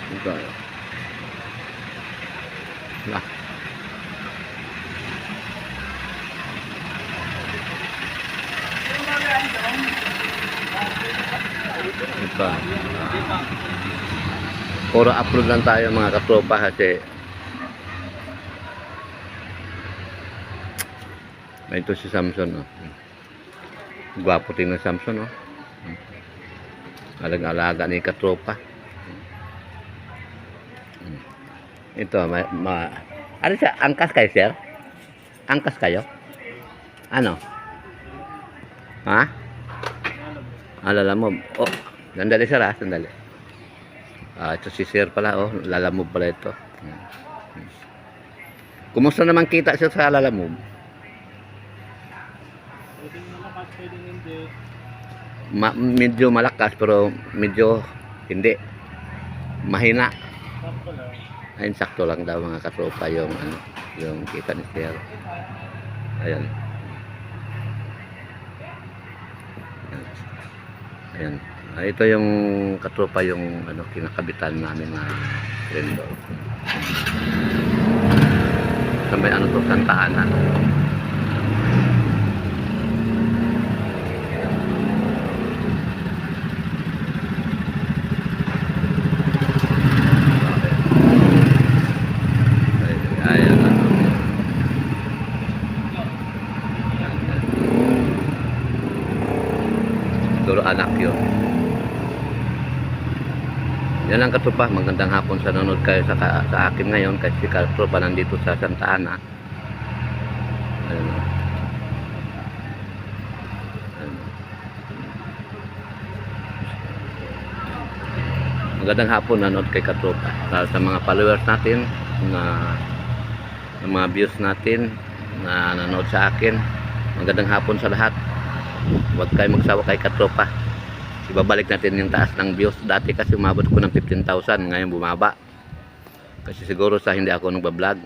Ito. Lah. Ito. Puro upload lang tayo mga katropa kasi ito si Samson, oh. Gwapo tingnan Samson, oh. Alag-alaga ni katropa. Ito, ano siya? Angkas kayo, sir? Angkas kayo? Ano? Ha? Lalamove. Oh, sandali sir, ha? Sandali. Ito si sir pala, oh. Lalamove pala ito. Kumusta naman kita sir sa lalamove? Medyo malakas pero medyo hindi. Mahina. Ayun, sakto lang daw mga katropa yung ano, yung kita ni sir. Ayan. Ayan. Ito yung katropa yung ano kinakabitan namin na trendo. Sabay ano to, Santa Ana. Siguro anak yun. Yan ang katropa, magandang hapon sa nanonood kayo sa akin ngayon kasi katropa nandito sa Santa Ana. Ayun. Magandang hapon nanonood kay katropa. Sa mga followers natin na mga views natin na nanonood sa akin, magandang hapon sa lahat. Huwag kayo magsawa kay katropa. Ibabalik natin yung taas ng views. Dati kasi umabot ko ng 15,000. Ngayon bumaba. Kasi siguro sa hindi ako nagbablog.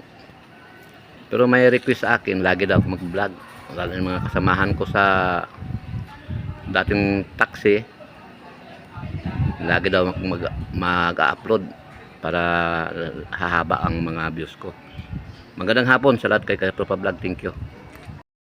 Pero may request sa akin. Lagi daw ako mag-vlog. Lalo yung mga kasamahan ko sa dating taxi. Lagi daw mag-upload para hahaba ang mga views ko. Magandang hapon sa lahat kay Katropa Vlog. Thank you.